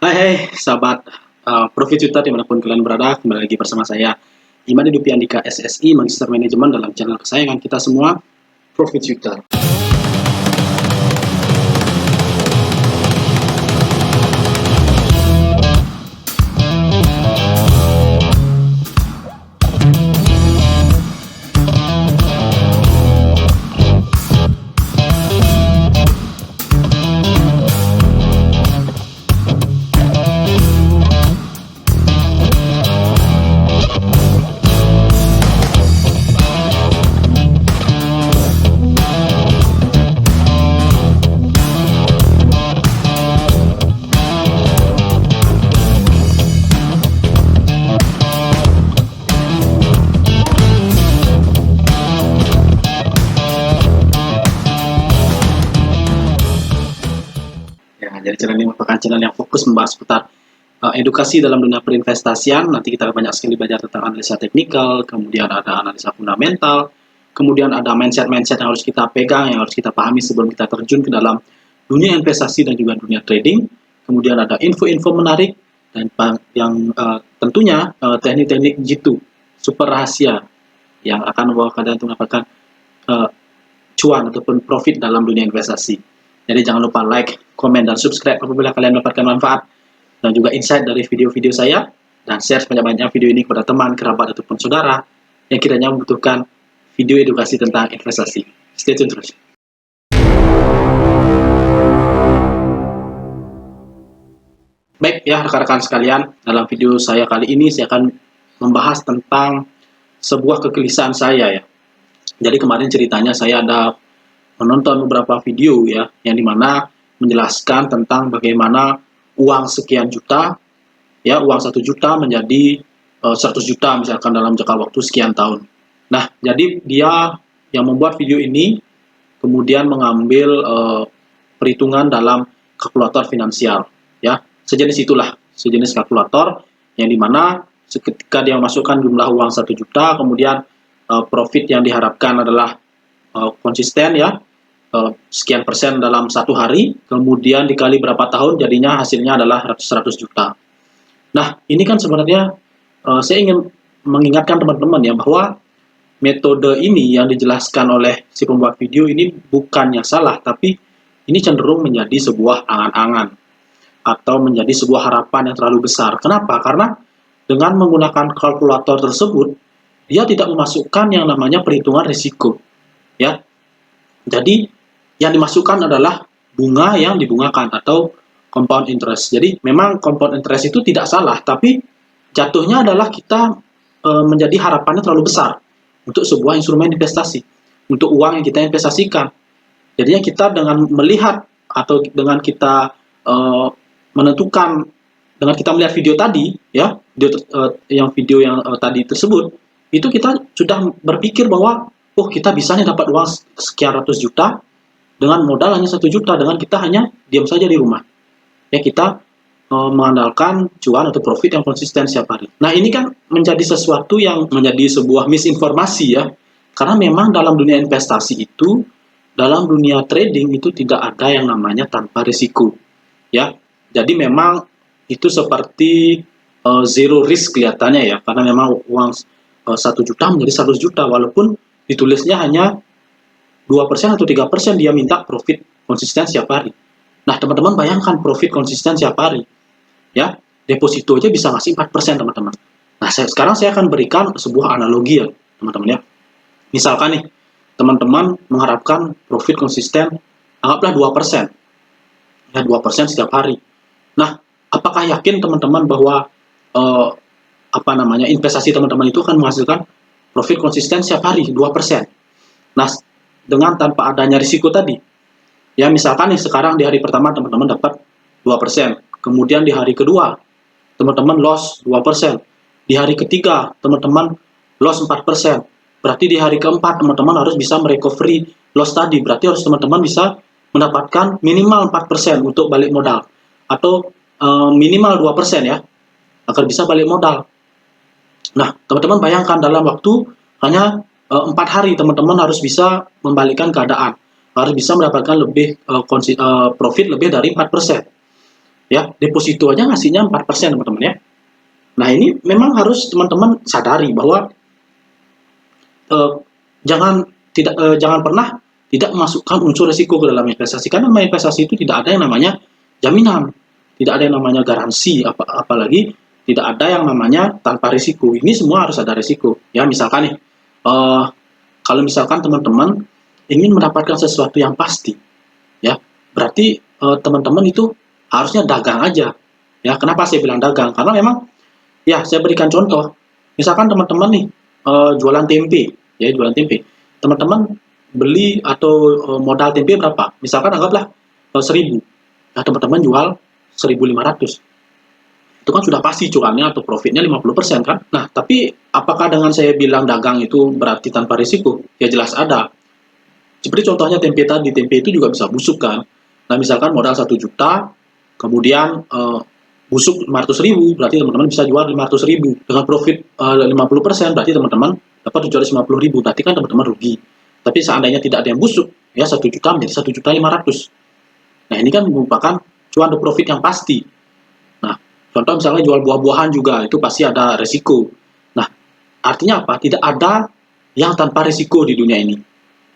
Hai sahabat Profit Twitter dimanapun kalian berada, kembali lagi bersama saya Iman Hidupi Andika SSI Magister Manajemen dalam channel kesayangan kita semua, Profit Twitter. Ya, jadi channel ini merupakan channel yang fokus membahas seputar edukasi dalam dunia perinvestasian. Nanti kita banyak sekali belajar tentang analisa teknikal, kemudian ada analisa fundamental, kemudian ada mindset-mindset yang harus kita pegang, yang harus kita pahami sebelum kita terjun ke dalam dunia investasi dan juga dunia trading. Kemudian ada info-info menarik dan yang tentunya teknik-teknik jitu super rahasia yang akan membawa kalian untuk mendapatkan cuan ataupun profit dalam dunia investasi. Jadi jangan lupa like, komen, dan subscribe apabila kalian mendapatkan manfaat dan juga insight dari video-video saya, dan share sebanyak-banyaknya video ini kepada teman, kerabat, ataupun saudara yang kiranya membutuhkan video edukasi tentang investasi. Stay tune terus. Baik ya rekan-rekan sekalian, dalam video saya kali ini saya akan membahas tentang sebuah kegelisahan saya ya. Jadi kemarin ceritanya saya ada menonton beberapa video ya, yang dimana menjelaskan tentang bagaimana uang sekian juta, ya uang 1 juta menjadi 100 juta misalkan dalam jangka waktu sekian tahun. Nah, jadi dia yang membuat video ini kemudian mengambil perhitungan dalam kalkulator finansial, ya sejenis itulah, sejenis kalkulator yang dimana ketika dia memasukkan jumlah uang 1 juta, kemudian profit yang diharapkan adalah konsisten ya, sekian persen dalam 1 hari, kemudian dikali berapa tahun jadinya hasilnya adalah 100 juta. Nah, ini kan sebenarnya saya ingin mengingatkan teman-teman ya bahwa metode ini yang dijelaskan oleh si pembuat video ini bukannya salah, tapi ini cenderung menjadi sebuah angan-angan atau menjadi sebuah harapan yang terlalu besar. Kenapa? Karena dengan menggunakan kalkulator tersebut, dia tidak memasukkan yang namanya perhitungan risiko. Ya, jadi yang dimasukkan adalah bunga yang dibungakan atau compound interest. Jadi memang compound interest itu tidak salah, tapi jatuhnya adalah kita menjadi harapannya terlalu besar untuk sebuah instrumen investasi, untuk uang yang kita investasikan. Jadinya kita dengan melihat atau dengan kita menentukan, dengan kita melihat video tadi ya, video yang tadi tersebut, itu kita sudah berpikir bahwa oh kita bisa nih dapat uang sekian ratus juta dengan modal hanya 1 juta, dengan kita hanya diam saja di rumah. Ya, kita mengandalkan cuan atau profit yang konsisten setiap hari. Nah, ini kan menjadi sesuatu yang menjadi sebuah misinformasi ya. Karena memang dalam dunia investasi itu, dalam dunia trading itu tidak ada yang namanya tanpa risiko. Ya. Jadi memang itu seperti zero risk kelihatannya ya, karena memang uang 1 juta menjadi 100 juta walaupun ditulisnya hanya 2% atau 3% dia minta profit konsisten setiap hari. Nah, teman-teman bayangkan profit konsisten setiap hari. Ya, deposito aja bisa ngasih 4%, teman-teman. Nah, sekarang saya akan berikan sebuah analogi ya, teman-teman ya. Misalkan nih, teman-teman mengharapkan profit konsisten, anggaplah 2%. Ya, 2% setiap hari. Nah, apakah yakin teman-teman bahwa investasi teman-teman itu akan menghasilkan profit konsisten setiap hari 2%? Nah, dengan tanpa adanya risiko tadi. Ya, misalkan nih sekarang di hari pertama teman-teman dapat 2%, kemudian di hari kedua teman-teman loss 2%, di hari ketiga teman-teman loss 4%. Berarti di hari keempat teman-teman harus bisa merecovery loss tadi. Berarti harus teman-teman bisa mendapatkan minimal 4% untuk balik modal atau minimal 2% ya agar bisa balik modal. Nah, teman-teman bayangkan dalam waktu hanya 4 hari teman-teman harus bisa membalikkan keadaan, harus bisa mendapatkan lebih profit lebih dari 4%. Ya, deposito aja ngasihnya 4% teman-teman ya. Nah, ini memang harus teman-teman sadari bahwa eh, jangan pernah tidak memasukkan unsur risiko ke dalam investasi, karena dalam investasi itu tidak ada yang namanya jaminan, tidak ada yang namanya garansi, apalagi tidak ada yang namanya tanpa risiko. Ini semua harus ada risiko. Ya, misalkan nih, kalau misalkan teman-teman ingin mendapatkan sesuatu yang pasti, ya berarti teman-teman itu harusnya dagang aja. Ya, kenapa saya bilang dagang? Karena memang, ya saya berikan contoh. Misalkan teman-teman nih jualan tempe, ya jualan tempe. Teman-teman beli atau modal tempe berapa? Misalkan anggaplah 1.000. Nah, teman-teman jual 1.500. Itu kan sudah pasti cuannya atau profitnya 50% kan? Nah, tapi apakah dengan saya bilang dagang itu berarti tanpa risiko? Ya jelas ada. Seperti contohnya tempe tadi, tempe itu juga bisa busuk kan. Nah, misalkan modal 1 juta, kemudian busuk 500.000, berarti teman-teman bisa jual 500.000 dengan profit 50%, berarti teman-teman dapat 750.000, berarti kan teman-teman rugi. Tapi seandainya tidak ada yang busuk, ya 1 juta menjadi 1.500.000. Nah, ini kan merupakan cuan atau profit yang pasti. Nah, contoh misalnya jual buah-buahan juga, itu pasti ada resiko. Nah, artinya apa? Tidak ada yang tanpa risiko di dunia ini.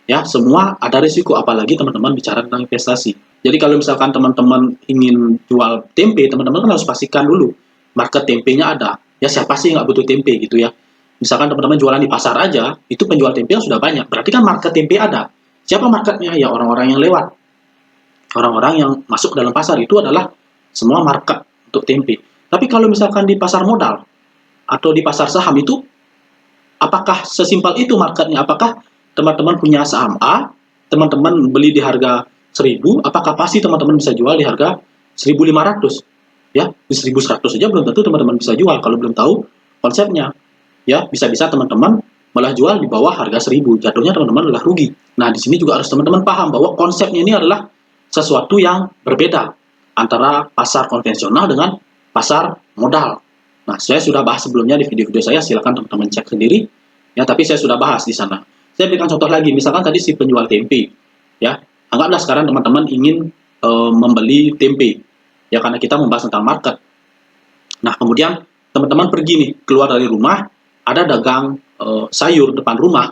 Ya, semua ada risiko, apalagi teman-teman bicara tentang investasi. Jadi kalau misalkan teman-teman ingin jual tempe, teman-teman kan harus pastikan dulu market tempenya ada. Ya, siapa sih nggak butuh tempe gitu ya. Misalkan teman-teman jualan di pasar aja, itu penjual tempe yang sudah banyak, berarti kan market tempe ada. Siapa marketnya? Ya orang-orang yang lewat, orang-orang yang masuk ke dalam pasar, itu adalah semua market untuk tempe. Tapi kalau misalkan di pasar modal atau di pasar saham itu, apakah sesimpel itu marketnya? Apakah teman-teman punya saham A, teman-teman beli di harga 1.000, apakah pasti teman-teman bisa jual di harga 1.500? Ya, di 1.100 saja belum tentu teman-teman bisa jual kalau belum tahu konsepnya. Ya, bisa-bisa teman-teman malah jual di bawah harga 1.000, jatuhnya teman-teman adalah rugi. Nah, di sini juga harus teman-teman paham bahwa konsepnya ini adalah sesuatu yang berbeda antara pasar konvensional dengan pasar modal. Nah, saya sudah bahas sebelumnya di video-video saya, silakan teman-teman cek sendiri. Ya, tapi saya sudah bahas di sana. Saya berikan contoh lagi, misalkan tadi si penjual tempe, ya, anggaplah sekarang teman-teman ingin membeli tempe, ya karena kita membahas tentang market. Nah, kemudian teman-teman pergi nih keluar dari rumah, ada dagang sayur depan rumah,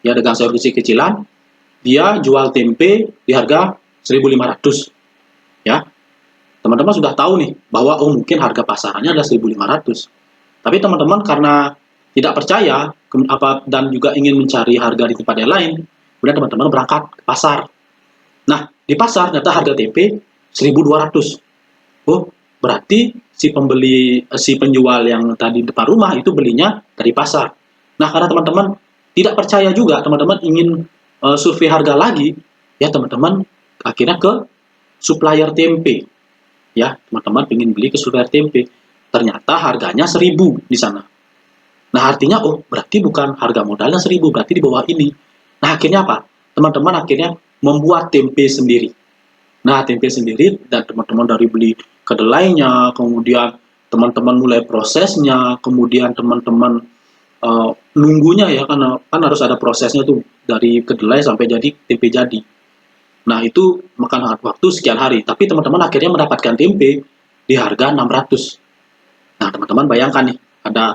ya dagang sayur kecil-kecilan, dia jual tempe di harga 1.500, ya. Teman-teman sudah tahu nih bahwa mungkin harga pasarannya adalah 1.500. Tapi teman-teman karena tidak percaya dan juga ingin mencari harga di tempat yang lain, kemudian teman-teman berangkat ke pasar. Nah, di pasar ternyata harga tempe 1.200. Oh, berarti si penjual yang tadi depan rumah itu belinya dari pasar. Nah, karena teman-teman tidak percaya juga, teman-teman ingin survei harga lagi, ya teman-teman akhirnya ke supplier tempe. Ya, teman-teman ingin beli ke supplier tempe. Ternyata harganya 1.000 di sana. Nah, artinya, berarti bukan harga modalnya 1.000, berarti di bawah ini. Nah, akhirnya apa? Teman-teman akhirnya membuat tempe sendiri. Nah, tempe sendiri, dan teman-teman dari beli kedelainya, kemudian teman-teman mulai prosesnya, kemudian teman-teman nunggunya ya, karena kan harus ada prosesnya tuh, dari kedelai sampai jadi tempe jadi. Nah, itu makan waktu sekian hari, tapi teman-teman akhirnya mendapatkan tempe di harga 600. Nah, teman-teman bayangkan nih, ada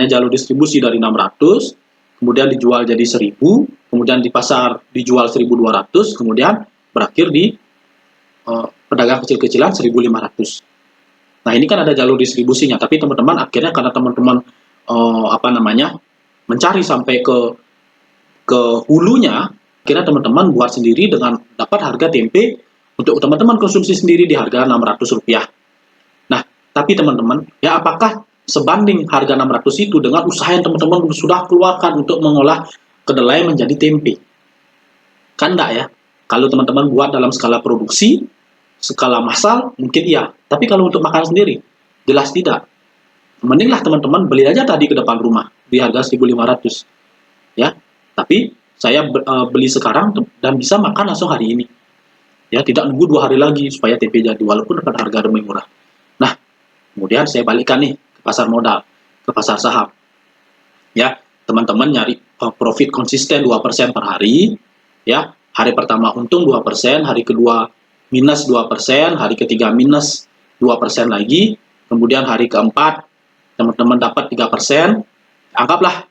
jalur distribusi dari 600, kemudian dijual jadi 1.000, kemudian di pasar dijual 1.200, kemudian berakhir di pedagang kecil-kecilan 1.500. Nah, ini kan ada jalur distribusinya, tapi teman-teman akhirnya karena teman-teman mencari sampai ke hulunya, akhirnya teman-teman buat sendiri dengan dapat harga tempe untuk teman-teman konsumsi sendiri di harga Rp600. Nah, tapi teman-teman, ya apakah sebanding harga 600 itu dengan usaha yang teman-teman sudah keluarkan untuk mengolah kedelai menjadi tempe? Kan enggak ya? Kalau teman-teman buat dalam skala produksi, skala massal, mungkin iya. Tapi kalau untuk makan sendiri, jelas tidak. Mendinglah teman-teman beli aja tadi ke depan rumah di harga 1.500. Ya, tapi saya beli sekarang dan bisa makan langsung hari ini. Ya, tidak nunggu 2 hari lagi supaya tempe jadi, walaupun dapat harga lebih murah. Nah, kemudian saya balikkan nih ke pasar modal, ke pasar saham. Ya, teman-teman nyari profit konsisten 2% per hari. Ya, hari pertama untung 2%, hari kedua minus 2%, hari ketiga minus 2% lagi, kemudian hari keempat teman-teman dapat 3%, anggaplah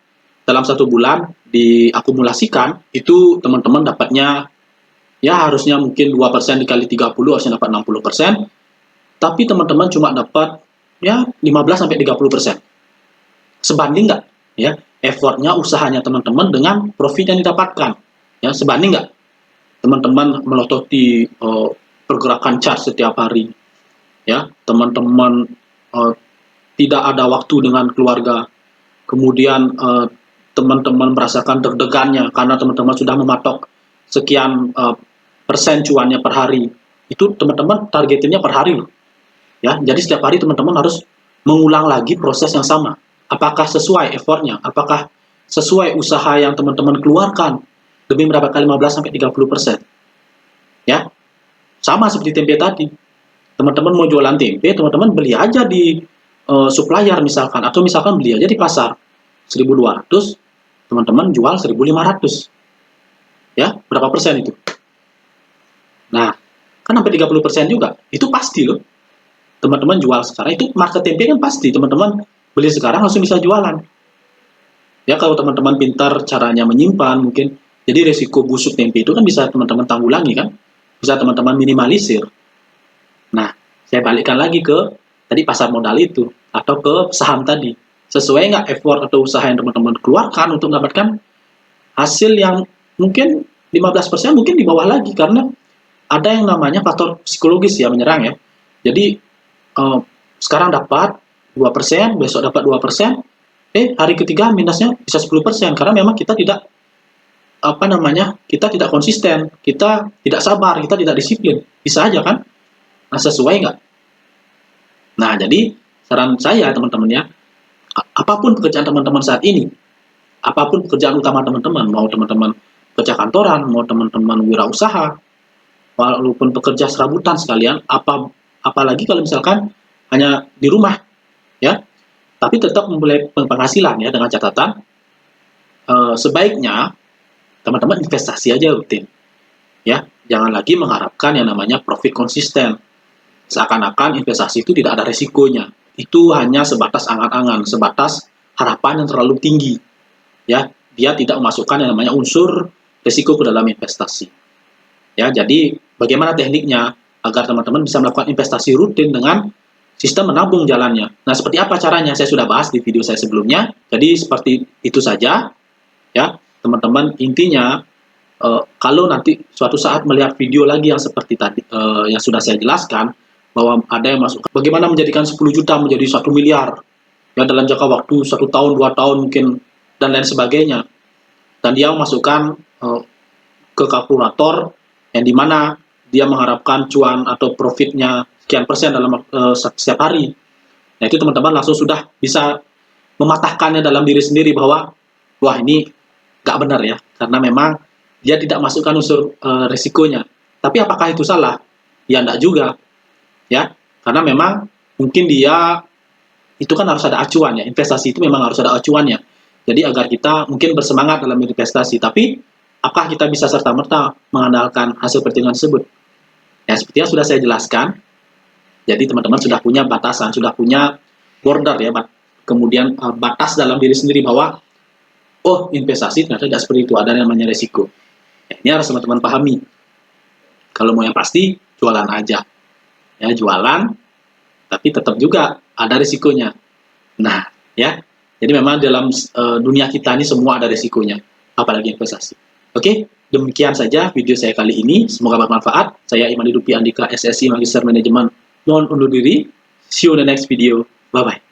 dalam 1 bulan diakumulasikan, itu teman-teman dapatnya ya harusnya mungkin 2% dikali 30 harusnya dapat 60%, tapi teman-teman cuma dapat ya 15-30%. Sebanding nggak ya effortnya, usahanya teman-teman dengan profit yang didapatkan? Ya, sebanding nggak teman-teman melototi pergerakan chart setiap hari, ya teman-teman tidak ada waktu dengan keluarga, kemudian teman-teman merasakan deg-degannya karena teman-teman sudah mematok sekian persen cuannya per hari, itu teman-teman targetinnya per hari loh, ya. Jadi setiap hari teman-teman harus mengulang lagi proses yang sama. Apakah sesuai effortnya? Apakah sesuai usaha yang teman-teman keluarkan demi mendapatkan 15-30%? Ya, sama seperti tempe tadi. Teman-teman mau jualan tempe, teman-teman beli aja di supplier misalkan, atau misalkan beli aja di pasar 1.200, teman-teman jual 1.500. Ya, berapa persen itu? Nah, kan sampai 30% juga. Itu pasti loh. Teman-teman jual sekarang, itu market tempe kan pasti. Teman-teman beli sekarang langsung bisa jualan. Ya, kalau teman-teman pintar caranya menyimpan mungkin. Jadi resiko busuk tempe itu kan bisa teman-teman tanggulangi kan. Bisa teman-teman minimalisir. Nah, saya balikkan lagi ke tadi pasar modal itu, atau ke saham tadi. Sesuai nggak effort atau usaha yang teman-teman keluarkan untuk mendapatkan hasil yang mungkin 15%, mungkin di bawah lagi, karena ada yang namanya faktor psikologis ya menyerang ya. Jadi sekarang dapat 2%, besok dapat 2%, hari ketiga minusnya bisa 10%, karena memang kita tidak kita tidak konsisten, kita tidak sabar, kita tidak disiplin. Bisa aja kan? Nah, sesuai nggak? Nah, jadi saran saya teman-teman ya, apapun pekerjaan teman-teman saat ini, apapun pekerjaan utama teman-teman, mau teman-teman kerja kantoran, mau teman-teman wirausaha, walaupun pekerja serabutan sekalian, apalagi kalau misalkan hanya di rumah, ya, tapi tetap memulai penghasilan ya, dengan catatan sebaiknya teman-teman investasi aja rutin, ya, jangan lagi mengharapkan yang namanya profit konsisten. Seakan-akan investasi itu tidak ada resikonya, itu hanya sebatas angan-angan, sebatas harapan yang terlalu tinggi, ya, dia tidak memasukkan yang namanya unsur resiko ke dalam investasi. Ya, jadi bagaimana tekniknya agar teman-teman bisa melakukan investasi rutin dengan sistem menabung jalannya. Nah, seperti apa caranya? Saya sudah bahas di video saya sebelumnya. Jadi seperti itu saja, ya, teman-teman. Intinya kalau nanti suatu saat melihat video lagi yang seperti tadi yang sudah saya jelaskan, bahwa ada yang masuk bagaimana menjadikan 10 juta menjadi 1 miliar ya dalam jangka waktu 1 tahun, 2 tahun mungkin, dan lain sebagainya. Dan dia memasukkan ke kalkulator yang dimana dia mengharapkan cuan atau profitnya sekian persen dalam setiap hari. Nah, itu teman-teman langsung sudah bisa mematahkannya dalam diri sendiri bahwa wah, ini nggak benar ya, karena memang dia tidak masukkan unsur risikonya. Tapi apakah itu salah? Ya enggak juga, ya, karena memang mungkin dia itu kan harus ada acuan ya, investasi itu memang harus ada acuannya. Jadi agar kita mungkin bersemangat dalam investasi, tapi apakah kita bisa serta-merta mengandalkan hasil perhitungan tersebut? Ya, seperti yang sudah saya jelaskan, jadi teman-teman sudah punya batasan, sudah punya border ya, kemudian batas dalam diri sendiri bahwa oh, investasi ternyata tidak seperti itu, ada yang namanya resiko. Ya, ini harus teman-teman pahami. Kalau mau yang pasti, jualan aja. Ya, jualan, tapi tetap juga ada risikonya. Nah, ya, jadi memang dalam dunia kita ini semua ada risikonya, apalagi investasi. Oke, demikian saja video saya kali ini. Semoga bermanfaat. Saya Iman Hidupi Andika, SSI Magister Manajemen. Mohon undur diri. See you in the next video. Bye-bye.